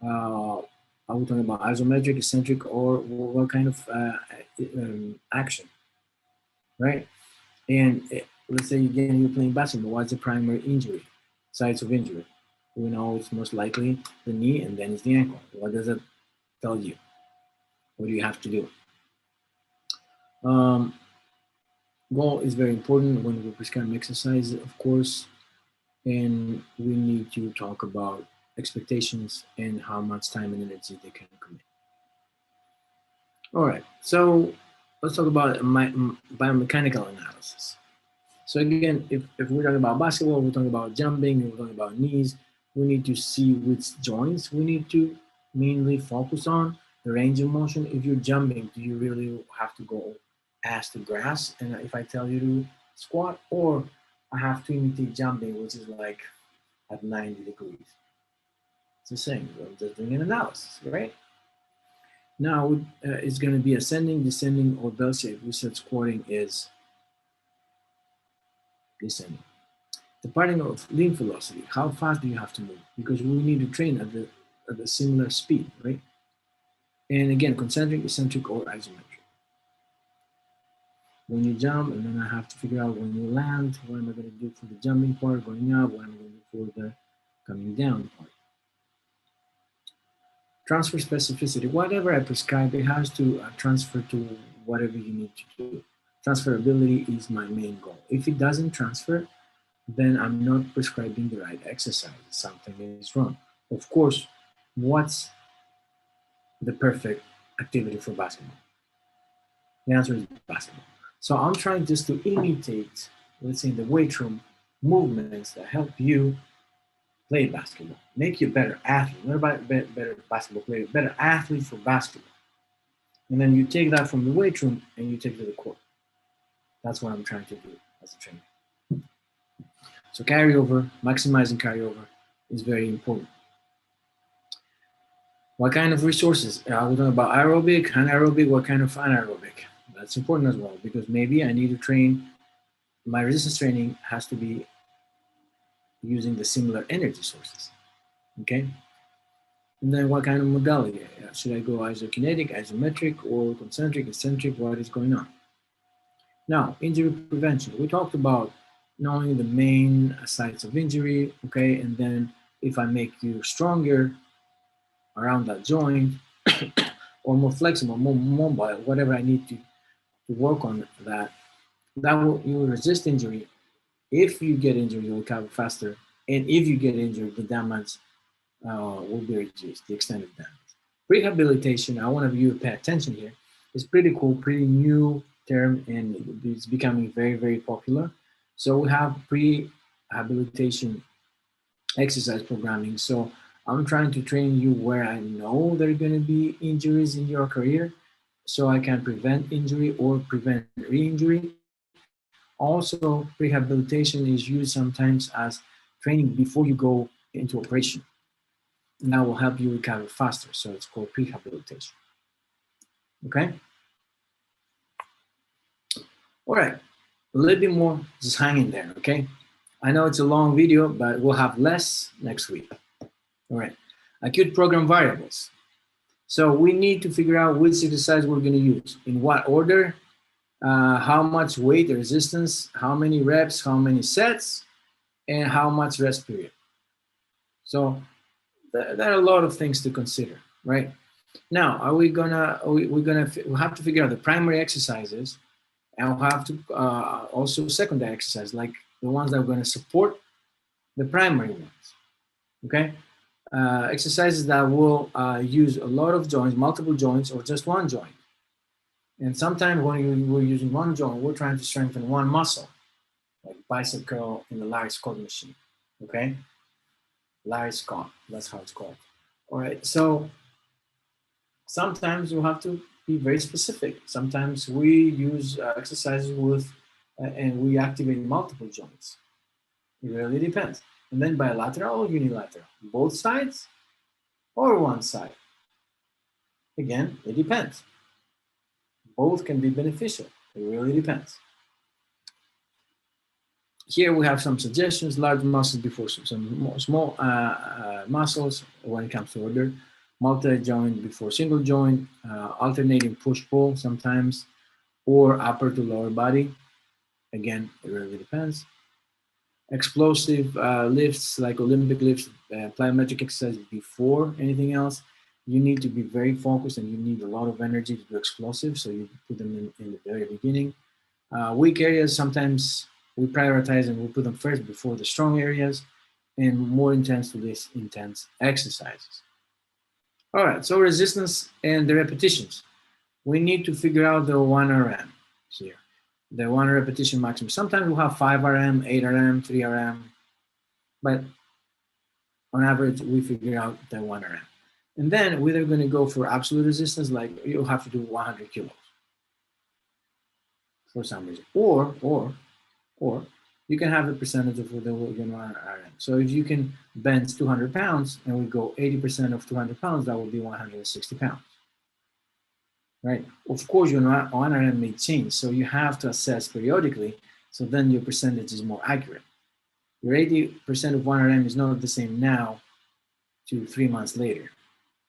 Are we talking about isometric, eccentric, or what kind of action? Right? And let's say again you're playing basketball. What's the primary injury? Sites of injury. We know it's most likely the knee, and then it's the ankle. What does it tell you? What do you have to do? Goal is very important when we prescribe exercise, of course, and we need to talk about expectations and how much time and energy they can commit. All right, so let's talk about biomechanical analysis. So again, if we're talking about basketball, we're talking about jumping, we're talking about knees, we need to see which joints we need to mainly focus on, the range of motion. If you're jumping, do you really have to go ass to grass? And if I tell you to squat, or I have to imitate jumping, which is like at 90 degrees. It's the same. I'm just doing an analysis, right? Now it's going to be ascending, descending, or bell shape. We said squatting is descending. Depending of limb velocity, how fast do you have to move? Because we need to train at the similar speed, right? And again, concentric, eccentric, or isometric. When you jump, and then I have to figure out when you land, what am I going to do for the jumping part, going up, what am I going to do for the coming down part. Transfer specificity, whatever I prescribe, it has to transfer to whatever you need to do. Transferability is my main goal. If it doesn't transfer, then I'm not prescribing the right exercise. Something is wrong. Of course, what's the perfect activity for basketball? The answer is basketball. So I'm trying just to imitate, let's say in the weight room, movements that help you play basketball, make you a better athlete, not about better basketball player, better athlete for basketball. And then you take that from the weight room and you take it to the court. That's what I'm trying to do as a trainer. So carryover, maximizing carryover is very important. What kind of resources? We're talking about aerobic, anaerobic, what kind of anaerobic? That's important as well, because maybe I need to train, my resistance training has to be using the similar energy sources, okay? And then what kind of modality? Should I go isokinetic, isometric, or concentric, eccentric? What is going on? Now, injury prevention. We talked about knowing the main sites of injury, okay? And then if I make you stronger around that joint, or more flexible, more mobile, whatever I need to work on that you will resist injury. If you get injured, you'll recover faster. And if you get injured, the damage will be reduced, the extent of damage. Rehabilitation, I want you to pay attention here. It's pretty cool, pretty new term, and it's becoming very, very popular. So we have rehabilitation exercise programming. So I'm trying to train you where I know there are going to be injuries in your career, so I can prevent injury or prevent re-injury. Also, rehabilitation is used sometimes as training before you go into operation. And that will help you recover faster. So it's called rehabilitation. Okay? All right. A little bit more, just hang in there, okay? I know it's a long video, but we'll have less next week. All right. Acute program variables. So we need to figure out which exercise we're going to use, in what order, how much weight, resistance, how many reps, how many sets, and how much rest period. So there are a lot of things to consider, right? Now, are we gonna? We'll have to figure out the primary exercises, and we'll have to also secondary exercises, like the ones that are going to support the primary ones. Okay, exercises that will use a lot of joints, multiple joints, or just one joint. And sometimes when we're using one joint, we're trying to strengthen one muscle, like bicep curl in the Larry Scott machine. Okay, Larry Scott, that's how it's called. All right, so sometimes you have to be very specific. Sometimes we use exercises with and we activate multiple joints. It really depends. And then bilateral or unilateral, both sides or one side. Again, it depends. Both can be beneficial. It really depends. Here we have some suggestions: large muscles before some small muscles when it comes to order, multi-joint before single joint, alternating push-pull sometimes, or upper to lower body. Again, it really depends. Explosive lifts like Olympic lifts, plyometric exercise before anything else. You need to be very focused and you need a lot of energy to do explosive, so you put them in the very beginning. Weak areas, sometimes we prioritize and we put them first before the strong areas, and more intense to less intense exercises. All right, so resistance and the repetitions. We need to figure out the 1 RM here, the 1 repetition maximum. Sometimes we'll have 5 RM, 8 RM, 3 RM, but on average, we figure out the 1 RM. And then we're either going to go for absolute resistance, like you'll have to do 100 kilos for some reason, or you can have a percentage of the RM. So if you can bench 200 pounds and we go 80% of 200 pounds, that would be 160 pounds, right? Of course, your 1 RM may change, so you have to assess periodically, so then your percentage is more accurate. Your 80% of 1 RM is not the same now to 3 months later,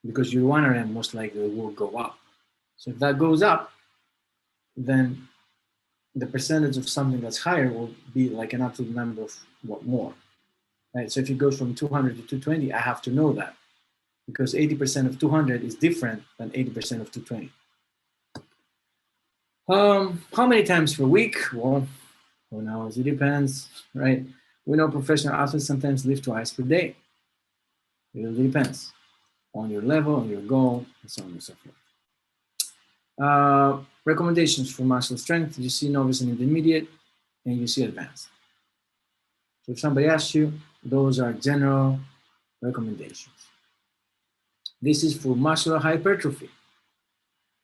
because your 1 RM most likely will go up. So if that goes up, then the percentage of something that's higher will be like an absolute number of what more, right? So if it goes from 200 to 220, I have to know that, because 80% of 200 is different than 80% of 220. How many times per week? Well, who knows? It depends, right? We know professional athletes sometimes lift twice per day. It really depends on your level, on your goal, and so on and so forth. Recommendations for muscle strength: you see novice and intermediate, and you see advanced. So if somebody asks you, those are general recommendations. This is for muscular hypertrophy.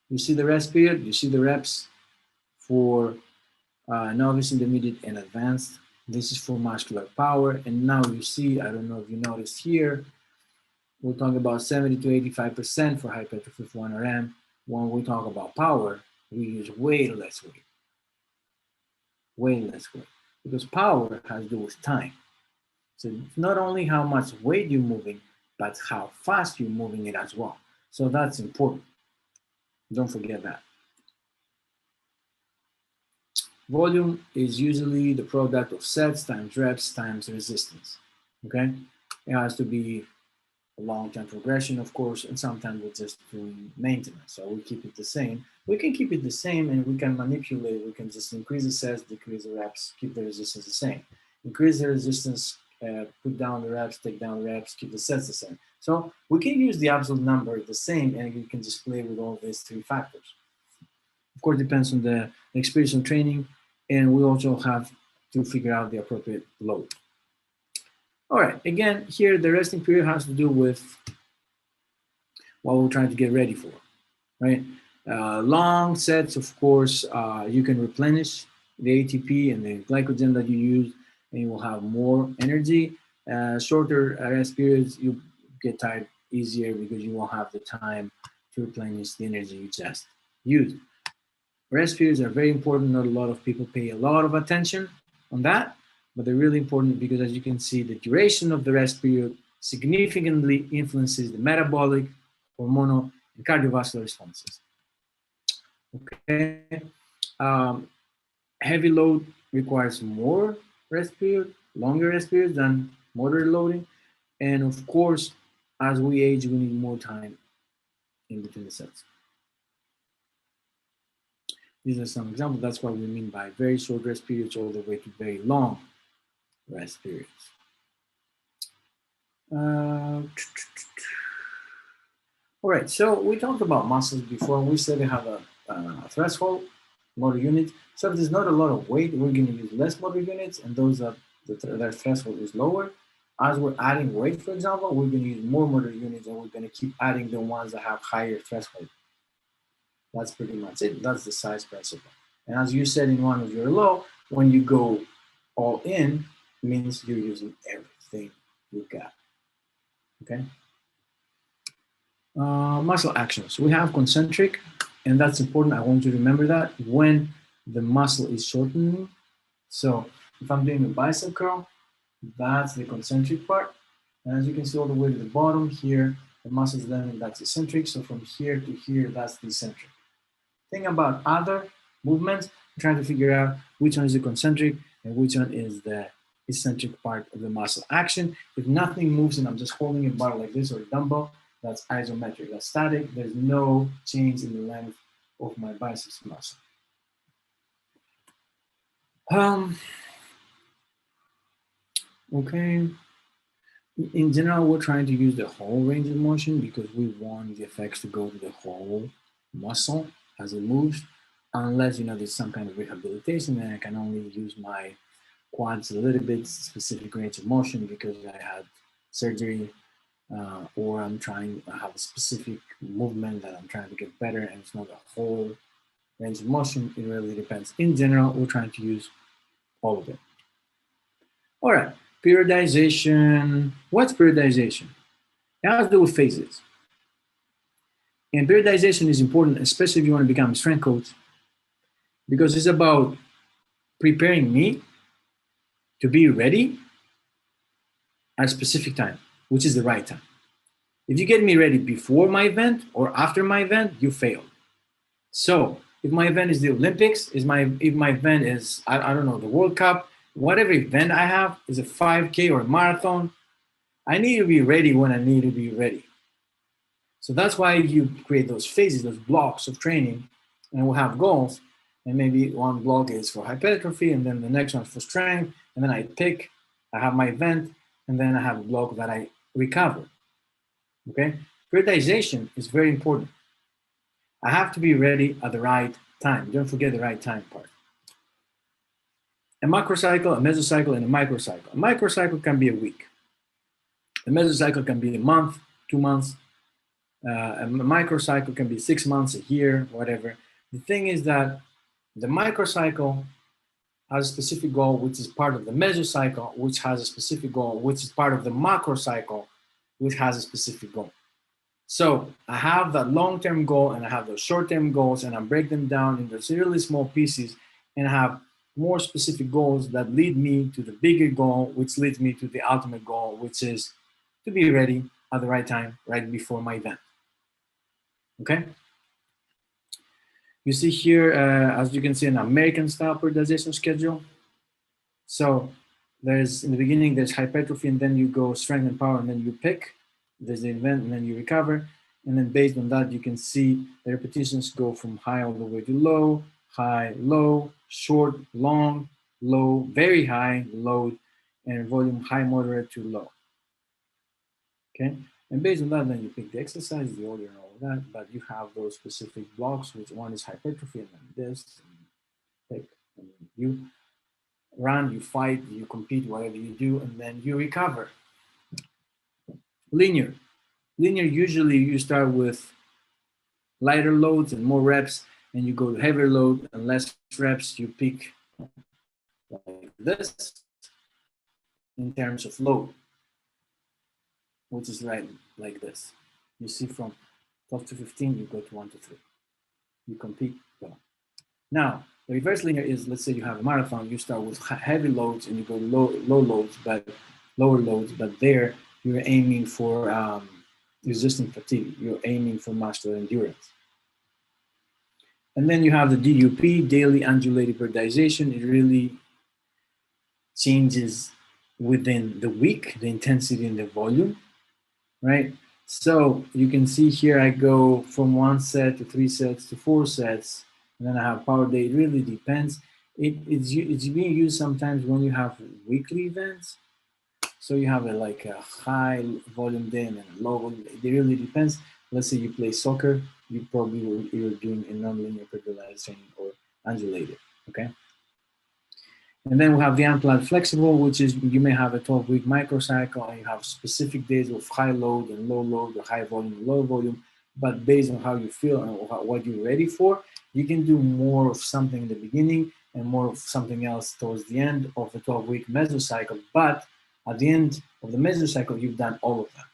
You see the rest period, you see the reps for novice, intermediate, and advanced. This is for muscular power. And now you see, I don't know if you noticed here, we're talking about 70 to 85% for hypertrophy for 1 RM. When we talk about power, we use way less weight. Way less weight. Because power has to do with time. So it's not only how much weight you're moving, but how fast you're moving it as well. So that's important. Don't forget that. Volume is usually the product of sets times reps times resistance. Okay? It has to be a long-term progression, of course, and sometimes we're just doing maintenance. So we keep it the same. We can keep it the same and we can manipulate. We can just increase the sets, decrease the reps, keep the resistance the same. Increase the resistance, put down the reps, take down the reps, keep the sets the same. So we can use the absolute number the same, and you can just play with all these 3 factors. Of course, it depends on the experience of training, and we also have to figure out the appropriate load. All right, again, here the resting period has to do with what we're trying to get ready for, right? Long sets, of course, you can replenish the ATP and the glycogen that you use, and you will have more energy. Shorter rest periods, you get tired easier because you won't have the time to replenish the energy you just used. Rest periods are very important. Not a lot of people pay a lot of attention on that, but they're really important because, as you can see, the duration of the rest period significantly influences the metabolic, hormonal, and cardiovascular responses. Okay. Heavy load requires more rest period, longer rest periods than moderate loading. And of course, as we age, we need more time in between the sets. These are some examples. That's what we mean by very short rest periods all the way to very long rest periods. All right, so we talked about muscles before. We said they have a threshold motor unit. So if there's not a lot of weight, we're going to use less motor units, and those that their threshold is lower. As we're adding weight, for example, we're going to use more motor units, and we're going to keep adding the ones that have higher threshold. That's pretty much it. That's the size principle. And as you said in one of your law, When you go all in, it means you're using everything you got, okay? Muscle actions. We have concentric, and that's important. I want you to remember that when the muscle is shortening. So if I'm doing a bicep curl, that's the concentric part. And as you can see all the way to the bottom here, the muscle is then that's eccentric. So from here to here, that's the eccentric. Think about other movements, trying to figure out which one is the concentric and which one is the eccentric part of the muscle action. If nothing moves and I'm just holding a bar like this or a dumbbell, that's isometric, that's static. There's no change in the length of my biceps muscle. Okay. In general, we're trying to use the whole range of motion because we want the effects to go to the whole muscle as it moves, unless, you know, there's some kind of rehabilitation and I can only use my quads a little bit, specific range of motion because I had surgery, or I have a specific movement that I'm trying to get better and it's not a whole range of motion. It really depends. In general, we're trying to use all of it. All right, periodization. What's periodization? It has to do with phases. And periodization is important, especially if you want to become a strength coach, because it's about preparing me to be ready at a specific time, which is the right time. If you get me ready before my event or after my event, you failed. So if my event is the Olympics, if my event is, I don't know, the World Cup, whatever event I have is a 5K or a marathon, I need to be ready when I need to be ready. So that's why you create those phases, those blocks of training, and we'll have goals. And maybe one block is for hypertrophy, and then the next one for strength. And then I have my event, and then I have a block that I recover. Okay? Periodization is very important. I have to be ready at the right time. Don't forget the right time part. A macrocycle, a mesocycle, and a microcycle. A microcycle can be a week. A mesocycle can be a month, 2 months. A microcycle can be 6 months, a year, whatever. The thing is that the microcycle has a specific goal, which is part of the mesocycle, which has a specific goal, which is part of the macrocycle, which has a specific goal. So I have that long-term goal and I have those short-term goals, and I break them down into really small pieces and I have more specific goals that lead me to the bigger goal, which leads me to the ultimate goal, which is to be ready at the right time, right before my event. Okay? You see here, as you can see, an American style periodization schedule. So there's, in the beginning, there's hypertrophy, and then you go strength and power, and then you pick. There's the event, and then you recover. And then based on that, you can see the repetitions go from high all the way to low, high, low, short, long, low, very high, low, and volume high, moderate to low. Okay? And based on that, then you pick the exercise, the order, and all of that, but you have those specific blocks, which one is hypertrophy, and then this, and pick, and then you run, you fight, you compete, whatever you do, and then you recover. Linear. Linear, usually you start with lighter loads and more reps, and you go to heavier load and less reps. You pick like this in terms of load, which is right like this. You see from 12 to 15, you go to 1 to 3. You compete. Go. Now, the reverse linear is, let's say you have a marathon, you start with heavy loads and you go lower loads, but there you're aiming for resisting fatigue. You're aiming for muscular endurance. And then you have the DUP, daily undulated periodization. It really changes within the week, the intensity and the volume, right? So you can see here, I go from 1 set to 3 sets to 4 sets, and then I have power day. It really depends. It's being used sometimes when you have weekly events. So you have like a high volume day and a low volume. It really depends. Let's say you play soccer, you probably you're doing a nonlinear periodization or undulated, okay? And then we have the unplanned flexible, which is you may have a 12-week microcycle and you have specific days of high load and low load, or high volume and low volume. But based on how you feel and what you're ready for, you can do more of something in the beginning and more of something else towards the end of the 12-week mesocycle. But at the end of the mesocycle, you've done all of them.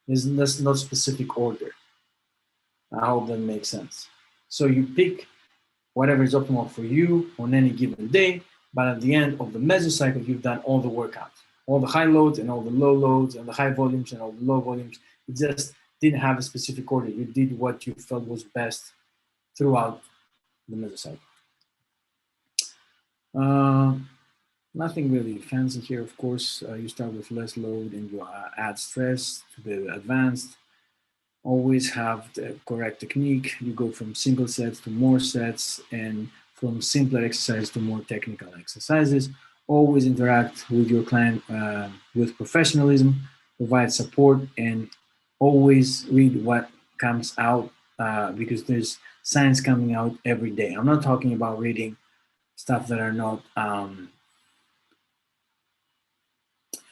There's no specific order. I hope that makes sense. So you pick whatever is optimal for you on any given day, but at the end of the mesocycle, you've done all the workouts, all the high loads and all the low loads, and the high volumes and all the low volumes. You just didn't have a specific order. You did what you felt was best throughout the mesocycle. Nothing really fancy here, of course. You start with less load and you add stress to the advanced. Always have the correct technique. You go from single sets to more sets, and from simpler exercises to more technical exercises. Always interact with your client with professionalism, provide support, and always read what comes out because there's science coming out every day. I'm not talking about reading stuff that are not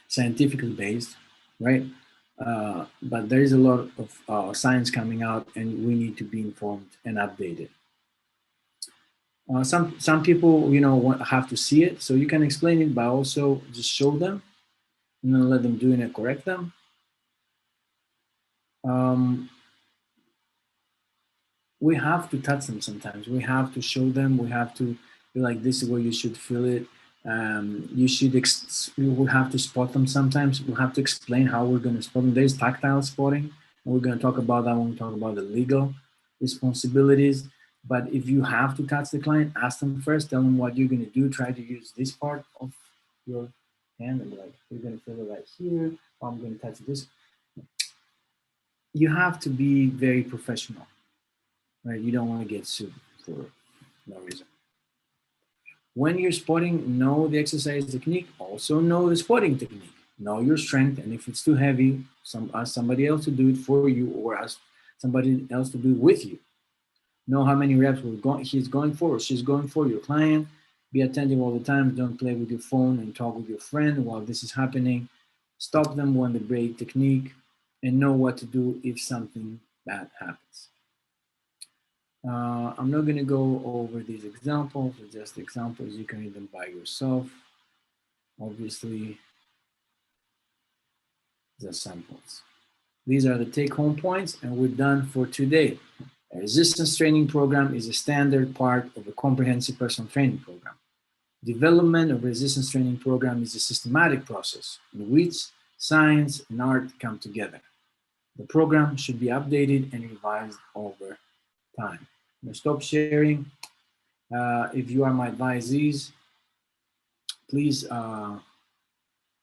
scientifically based, right? But there is a lot of science coming out, and we need to be informed and updated. Some people, have to see it, so you can explain it, but also just show them, and then let them do it and correct them. We have to touch them sometimes. We have to show them. We have to be like, this is where you should feel it. We have to spot them sometimes. We have to explain how we're going to spot them. There's tactile spotting, and we're going to talk about that when we talk about the legal responsibilities. But if you have to touch the client, ask them first, tell them what you're going to do. Try to use this part of your hand and be like, you're going to feel it right here, or I'm going to touch this. You have to be very professional, right? You don't want to get sued for no reason. When you're spotting, know the exercise technique. Also know the spotting technique. Know your strength, and if it's too heavy, ask somebody else to do it for you, or ask somebody else to do it with you. Know how many reps he's going for or she's going for, your client. Be attentive all the time. Don't play with your phone and talk with your friend while this is happening. Stop them when they break technique, and know what to do if something bad happens. I'm not going to go over these examples. They're just examples. You can read them by yourself. Obviously, the samples. These are the take-home points, and we're done for today. A resistance training program is a standard part of a comprehensive personal training program. Development of a resistance training program is a systematic process in which science and art come together. The program should be updated and revised over time. I'm going to stop sharing. If you are my advisees, please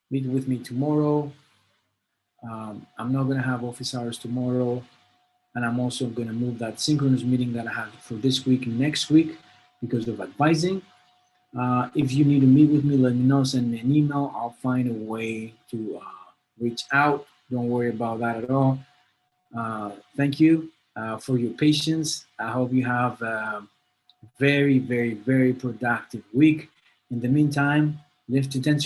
meet with me tomorrow. I'm not going to have office hours tomorrow, and I'm also going to move that synchronous meeting that I have for this week next week because of advising. If you need to meet with me, let me know. Send me an email. I'll find a way to reach out. Don't worry about that at all. Thank you for your patience. I hope you have a very, very, very productive week. In the meantime, lift to 10